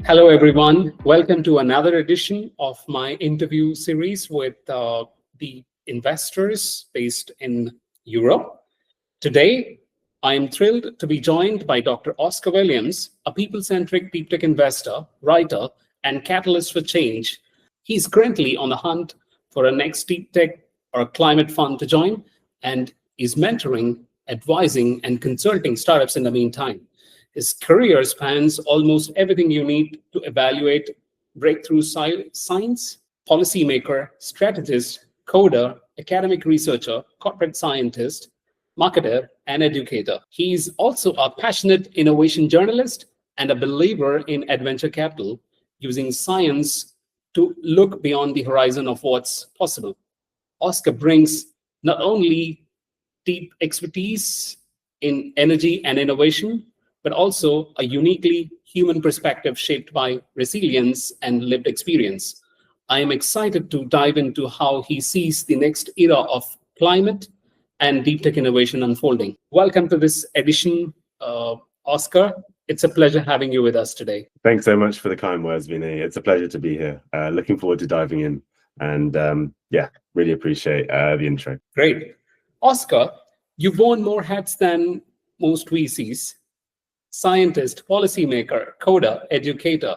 Hello, everyone. Welcome to another edition of my interview series with the investors based in Europe. Today, I am thrilled to be joined by Dr. Oscar Williams, a people-centric deep tech investor, writer, and catalyst for change. He's currently on the hunt for a next deep tech or a climate fund to join and is mentoring, advising, and consulting startups in the meantime. His career spans almost everything you need to evaluate breakthrough science: policymaker, strategist, coder, academic researcher, corporate scientist, marketer, and educator. He's also a passionate innovation journalist and a believer in adventure capital, using science to look beyond the horizon of what's possible. Oscar brings not only deep expertise in energy and innovation, but also a uniquely human perspective shaped by resilience and lived experience. I am excited to dive into how he sees the next era of climate and deep tech innovation unfolding. Welcome to this edition, Oscar. It's a pleasure having you with us today. Thanks so much for the kind words, Vinay. It's a pleasure to be here. Looking forward to diving in, and really appreciate the intro. Great. Oscar, you've worn more hats than most VCs. Scientist, policymaker, coder, educator.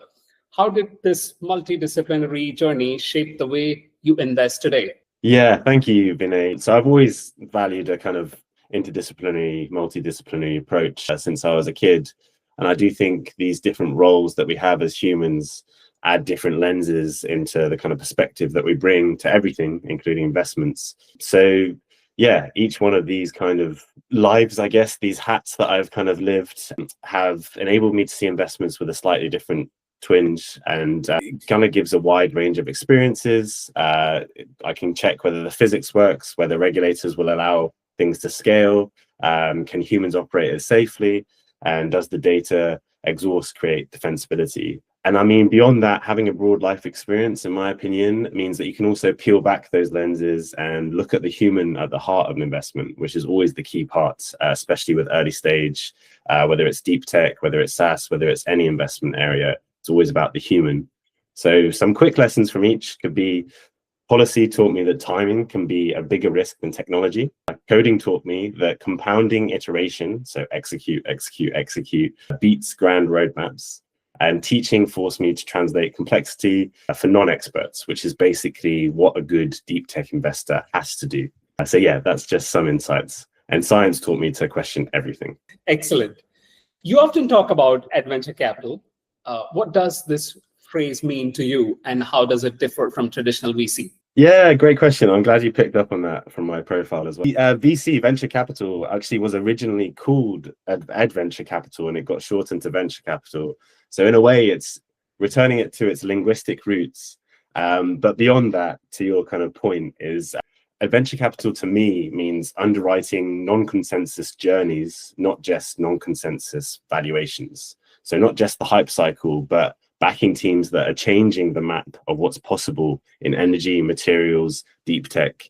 How did this multidisciplinary journey shape the way you invest today? Yeah, thank you, Vinay. So I've always valued a kind of interdisciplinary, multidisciplinary approach since I was a kid. And I do think these different roles that we have as humans add different lenses into the kind of perspective that we bring to everything, including investments. So yeah, each one of these kind of lives, I guess, these hats that I've kind of lived have enabled me to see investments with a slightly different twinge, and it kind of gives a wide range of experiences. I can check whether the physics works, whether regulators will allow things to scale, can humans operate as safely, and does the data exhaust create defensibility? And I mean, beyond that, having a broad life experience, in my opinion, means that you can also peel back those lenses and look at the human at the heart of an investment, which is always the key part, especially with early stage, whether it's deep tech, whether it's SaaS, whether it's any investment area, it's always about the human. So some quick lessons from each could be: policy taught me that timing can be a bigger risk than technology. Coding taught me that compounding iteration, so execute, beats grand roadmaps. And teaching forced me to translate complexity for non-experts, which is basically what a good deep tech investor has to do. So yeah, that's just some insights. And science taught me to question everything. Excellent. You often talk about adventure capital. What does this phrase mean to you, and how does it differ from traditional VC? Yeah, great question. I'm glad you picked up on that from my profile as well. VC, venture capital, actually was originally called Adventure Capital, and it got shortened to venture capital. So in a way, it's returning it to its linguistic roots. But beyond that, to your kind of point, is adventure capital to me means underwriting non-consensus journeys, not just non-consensus valuations. So not just the hype cycle, but backing teams that are changing the map of what's possible in energy, materials, deep tech,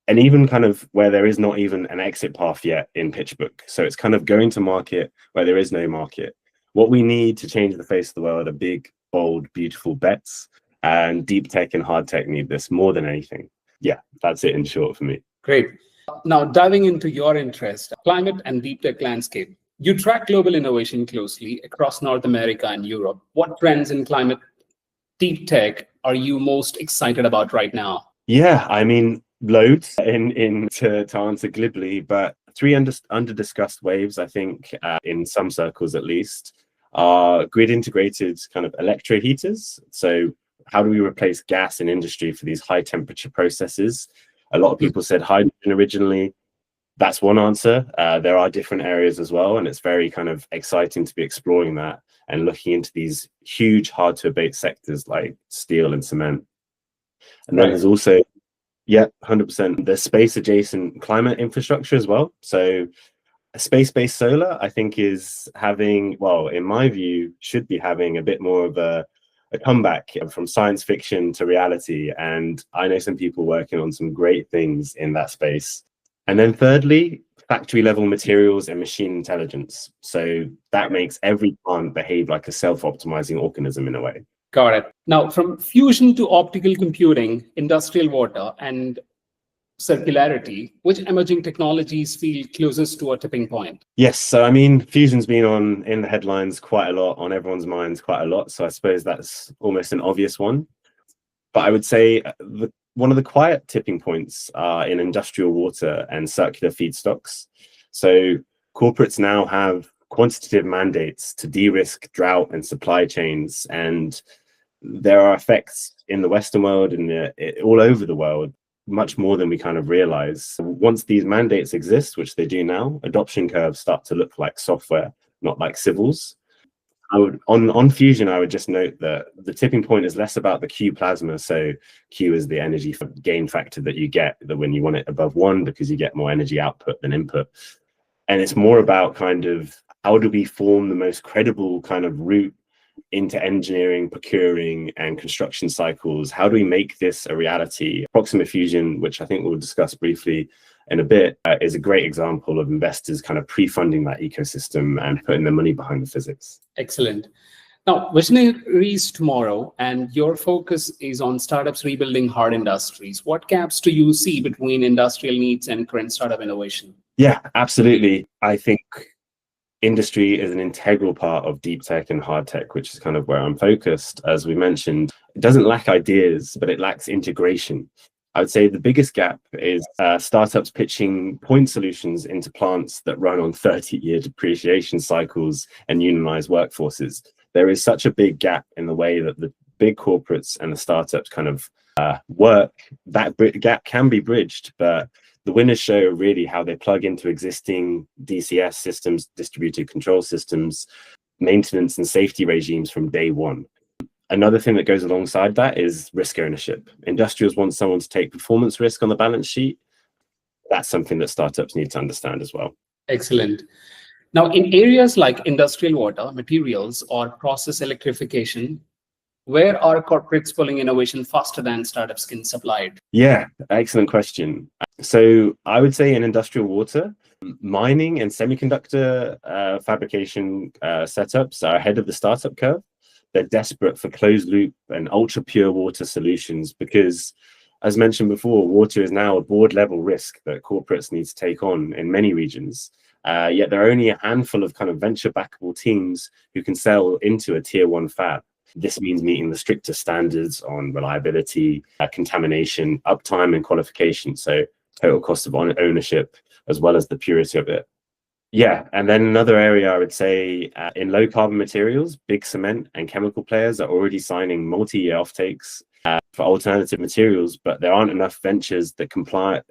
and even kind of where there is not even an exit path yet in pitch book. So it's kind of going to market where there is no market. What we need to change the face of the world are big, bold, beautiful bets, and deep tech and hard tech need this more than anything. Yeah, that's it in short for me. Great. Now, diving into your interest, climate and deep tech landscape. You track global innovation closely across North America and Europe. What trends in climate deep tech are you most excited about right now? Yeah, I mean, loads to answer glibly, but three under-discussed waves, I think, in some circles at least, are grid integrated kind of electro heaters. So how do we replace gas in industry for these high temperature processes? A lot of people said hydrogen originally. That's one answer. There are different areas as well, and it's very kind of exciting to be exploring that and looking into these huge, hard to abate sectors like steel and cement. And then there's also, yeah, 100%, the space adjacent climate infrastructure as well. So space-based solar, I think, is having, well, in my view, should be having a bit more of a comeback from science fiction to reality. And I know some people working on some great things in that space. And then thirdly, factory level materials and machine intelligence. So that makes every plant behave like a self-optimizing organism in a way. Got it. Now, from fusion to optical computing, industrial water, and circularity, which emerging technologies feel closest to a tipping point? Yes, so I mean, fusion's been in the headlines quite a lot, on everyone's minds quite a lot. So I suppose that's almost an obvious one. But I would say one of the quiet tipping points are in industrial water and circular feedstocks. So corporates now have quantitative mandates to de-risk drought and supply chains, and there are effects in the Western world and all over the world, much more than we kind of realize. Once these mandates exist, which they do now, adoption curves start to look like software, not like civils. On fusion, I would just note that the tipping point is less about the Q plasma. So Q is the energy gain factor that you get when you want it above 1, because you get more energy output than input. And it's more about kind of how do we form the most credible kind of route into engineering, procuring, and construction cycles. How do we make this a reality? Proximate fusion, which I think we'll discuss briefly in a bit, is a great example of investors kind of pre-funding that ecosystem and putting their money behind the physics. Excellent. Now, visionaries tomorrow, and your focus is on startups rebuilding hard industries. What gaps do you see between industrial needs and current startup innovation? Yeah, absolutely. I think industry is an integral part of deep tech and hard tech, which is kind of where I'm focused. As we mentioned, it doesn't lack ideas, but it lacks integration. I would say the biggest gap is startups pitching point solutions into plants that run on 30-year depreciation cycles and unionized workforces. There is such a big gap in the way that the big corporates and the startups kind of work. That gap can be bridged, but the winners show really how they plug into existing DCS systems, distributed control systems, maintenance and safety regimes from day one. Another thing that goes alongside that is risk ownership. Industrials want someone to take performance risk on the balance sheet. That's something that startups need to understand as well. Excellent. Now, in areas like industrial water, materials, or process electrification, where are corporates pulling innovation faster than startups can supply it? Yeah, excellent question. So I would say in industrial water, mining and semiconductor fabrication setups are ahead of the startup curve. They're desperate for closed loop and ultra pure water solutions because, as mentioned before, water is now a board level risk that corporates need to take on in many regions. Yet there are only a handful of kind of venture backable teams who can sell into a tier 1 fab. This means meeting the stricter standards on reliability, contamination, uptime, and qualification. So total cost of ownership, as well as the purity of it. Yeah, and then another area I would say in low carbon materials, big cement and chemical players are already signing multi-year offtakes for alternative materials, but there aren't enough ventures that kind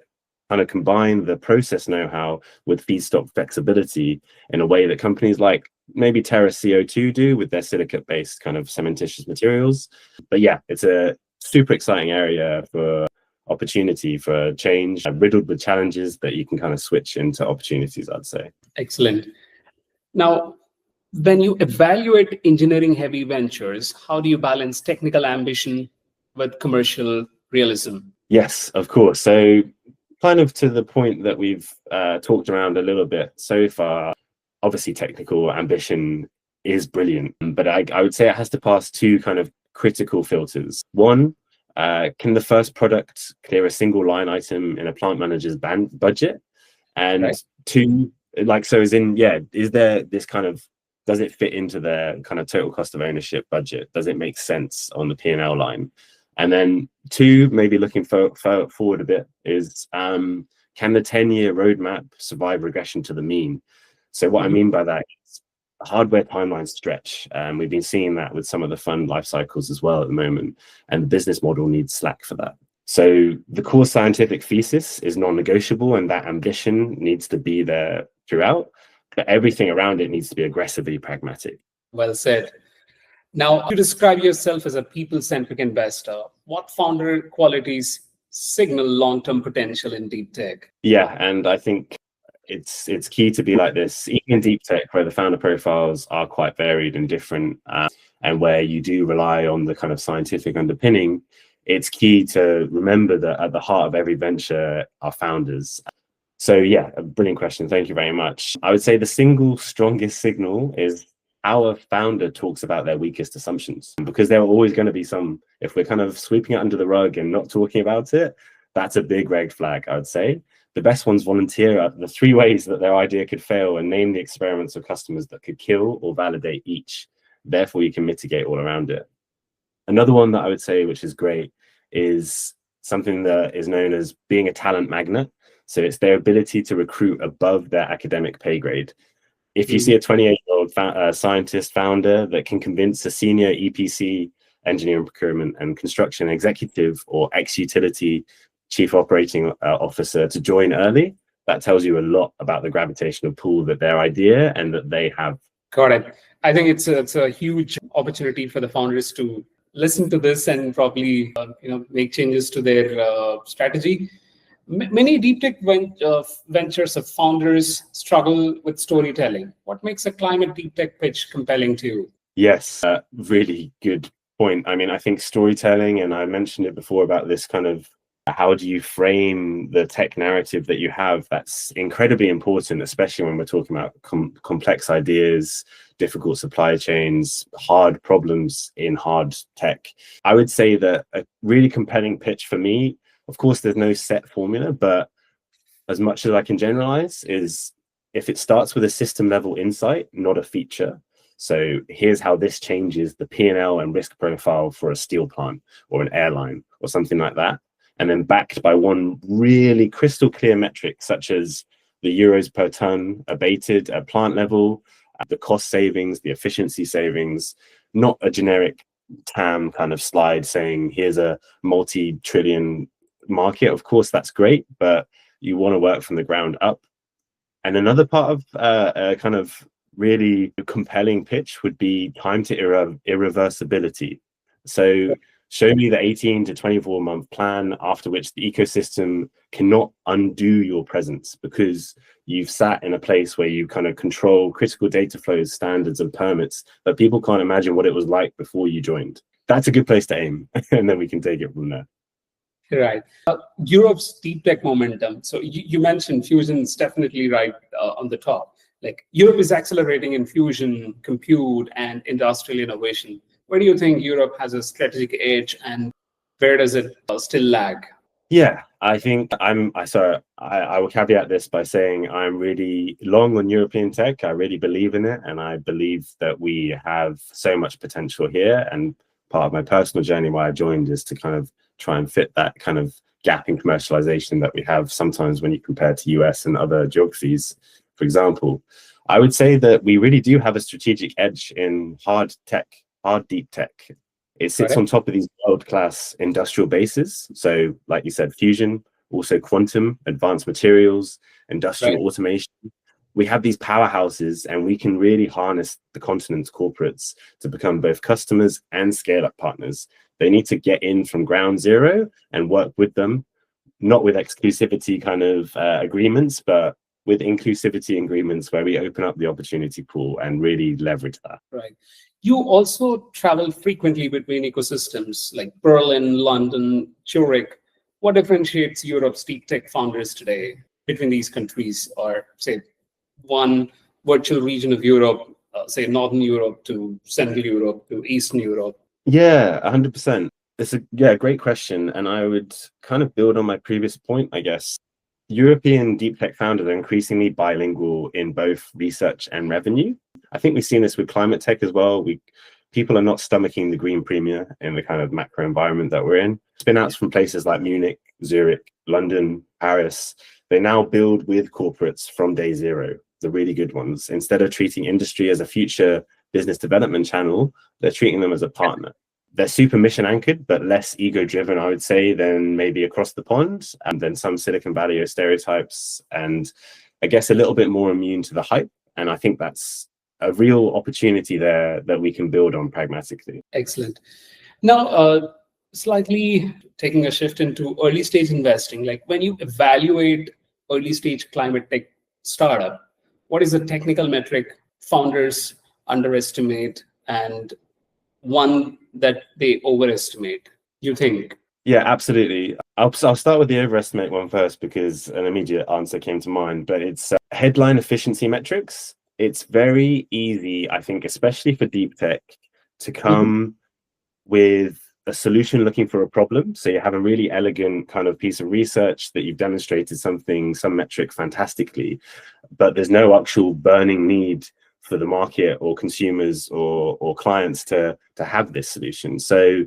of combine the process know-how with feedstock flexibility in a way that companies like maybe Terra CO2 do with their silicate-based kind of cementitious materials. But yeah, it's a super exciting area for opportunity for change, riddled with challenges that you can kind of switch into opportunities, I'd say. Excellent. Now, when you evaluate engineering heavy ventures, how do you balance technical ambition with commercial realism? Yes, of course. So kind of to the point that we've talked around a little bit so far, obviously technical ambition is brilliant, but I would say it has to pass two kind of critical filters. One, can the first product clear a single line item in a plant manager's budget? And right. Two, like, so is there this kind of, does it fit into their kind of total cost of ownership budget? Does it make sense on the P&L line? And then two, maybe looking forward a bit, is can the 10-year roadmap survive regression to the mean? So what I mean by that is hardware timelines stretch. We've been seeing that with some of the fund life cycles as well at the moment, and the business model needs slack for that. So the core scientific thesis is non-negotiable, and that ambition needs to be there throughout, but everything around it needs to be aggressively pragmatic. Well said. Now, to describe yourself as a people-centric investor, what founder qualities signal long-term potential in deep tech? Yeah, and I think it's key to be like this, even in deep tech, where the founder profiles are quite varied and different, and where you do rely on the kind of scientific underpinning. It's key to remember that at the heart of every venture are founders. So yeah, a brilliant question. Thank you very much. I would say the single strongest signal is our founder talks about their weakest assumptions, because there are always going to be some. If we're kind of sweeping it under the rug and not talking about it, that's a big red flag, I would say. The best ones volunteer the 3 ways that their idea could fail and name the experiments or customers that could kill or validate each. Therefore, you can mitigate all around it. Another one that I would say, which is great, is something that is known as being a talent magnet. So it's their ability to recruit above their academic pay grade. If you see a 28-year-old scientist founder that can convince a senior EPC, engineering, procurement, and construction executive, or ex-utility chief operating officer to join early, that tells you a lot about the gravitational pull that their idea and that they have. Got it. I think it's a huge opportunity for the founders to listen to this and probably make changes to their strategy. Many deep tech ventures of founders struggle with storytelling. What makes a climate deep tech pitch compelling to you? Yes, really good point. I mean, I think storytelling, and I mentioned it before about this kind of how do you frame the tech narrative that you have? That's incredibly important, especially when we're talking about complex ideas, difficult supply chains, hard problems in hard tech. I would say that a really compelling pitch for me, of course, there's no set formula, but as much as I can generalize, is if it starts with a system level insight, not a feature. So here's how this changes the P&L and risk profile for a steel plant or an airline or something like that. And then backed by one really crystal clear metric, such as the euros per ton abated at plant level, the cost savings, the efficiency savings, not a generic TAM kind of slide saying here's a multi-trillion market. Of course, that's great, but you want to work from the ground up. And another part of a kind of really compelling pitch would be time to irreversibility. So show me the 18 to 24 month plan after which the ecosystem cannot undo your presence, because you've sat in a place where you kind of control critical data flows, standards, and permits, but people can't imagine what it was like before you joined. That's a good place to aim, and then we can take it from there. Right. Europe's deep tech momentum. So you mentioned fusion is definitely right on the top. Like Europe is accelerating in fusion, compute, and industrial innovation. Where do you think Europe has a strategic edge, and where does it still lag? Yeah, I think I will caveat this by saying I'm really long on European tech. I really believe in it, and I believe that we have so much potential here. And part of my personal journey why I joined is to kind of try and fit that kind of gap in commercialization that we have sometimes when you compare to US and other geographies. For example, I would say that we really do have a strategic edge in hard tech, hard deep tech. It sits on top of these world-class industrial bases. So like you said, fusion, also quantum, advanced materials, industrial automation. We have these powerhouses, and we can really harness the continent's corporates to become both customers and scale-up partners. They need to get in from ground zero and work with them, not with exclusivity kind of agreements, but with inclusivity agreements where we open up the opportunity pool and really leverage that. Right. You also travel frequently between ecosystems like Berlin, London, Zurich. What differentiates Europe's deep tech founders today between these countries, or say one virtual region of Europe, say Northern Europe to Central Europe to Eastern Europe? Yeah, 100%. It's a great question. And I would kind of build on my previous point, I guess. European deep tech founders are increasingly bilingual in both research and revenue. I think we've seen this with climate tech as well. People are not stomaching the green premium in the kind of macro environment that we're in. Spin-outs from places like Munich, Zurich, London, Paris, they now build with corporates from day zero, the really good ones. Instead of treating industry as a future business development channel, they're treating them as a partner. They're super mission anchored, but less ego driven, I would say, than maybe across the pond, and then some Silicon Valley stereotypes, and I guess a little bit more immune to the hype. And I think that's a real opportunity there that we can build on pragmatically. Excellent. Now, slightly taking a shift into early stage investing, like when you evaluate early stage climate tech startup, what is the technical metric founders underestimate and one that they overestimate, you think? Yeah, absolutely. I'll start with the overestimate one first because an immediate answer came to mind, but it's headline efficiency metrics. It's very easy, I think, especially for deep tech, to come with a solution looking for a problem. So you have a really elegant kind of piece of research that you've demonstrated some metric fantastically, but there's no actual burning need for the market or consumers or clients to have this solution. So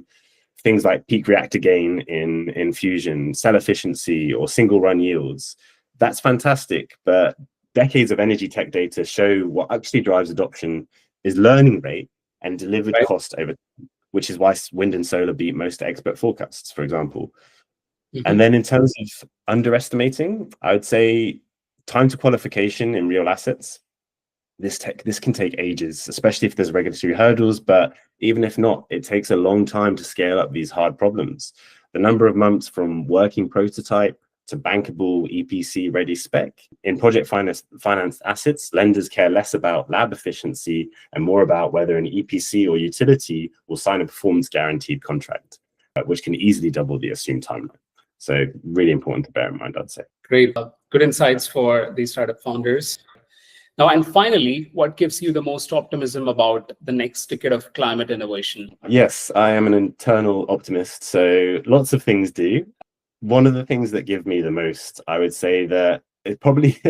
things like peak reactor gain in Fusion, cell efficiency, or single run yields, that's fantastic. But decades of energy tech data show what actually drives adoption is learning rate and delivered cost over time, which is why wind and solar beat most expert forecasts, for example. And then in terms of underestimating, I would say time to qualification in real assets. This can take ages, especially if there's regulatory hurdles, but even if not, it takes a long time to scale up these hard problems. The number of months from working prototype to bankable EPC ready spec. In project finance assets, lenders care less about lab efficiency and more about whether an EPC or utility will sign a performance guaranteed contract, which can easily double the assumed timeline. So really important to bear in mind, I'd say. Great. Good insights for the startup founders. Now, and finally, what gives you the most optimism about the next decade of climate innovation? Yes, I am an internal optimist, so lots of things do. One of the things that give me the most, I would say that it probably,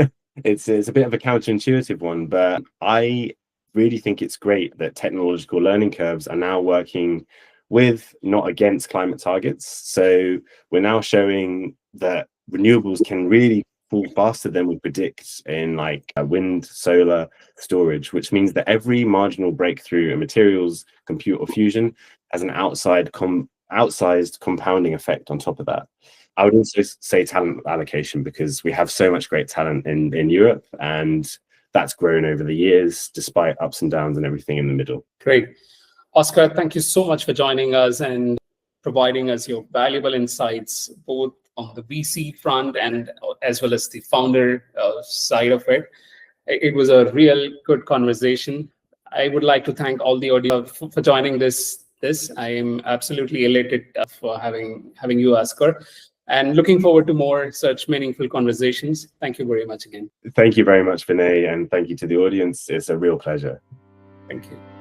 it's a bit of a counterintuitive one, but I really think it's great that technological learning curves are now working with, not against, climate targets. So we're now showing that renewables can really fall faster than we predict in like wind, solar, storage, which means that every marginal breakthrough in materials, compute, or fusion has an outsized compounding effect on top of that. I would also say talent allocation, because we have so much great talent in Europe, and that's grown over the years despite ups and downs and everything in the middle. Great. Oscar, thank you so much for joining us and providing us your valuable insights, both on the VC front and as well as the founder side of it. It was a real good conversation. I would like to thank all the audience for joining this. I am absolutely elated for having you, Oscar, and looking forward to more such meaningful conversations. Thank you very much again. Thank you very much, Vinay, and thank you to the audience. It's a real pleasure. Thank you.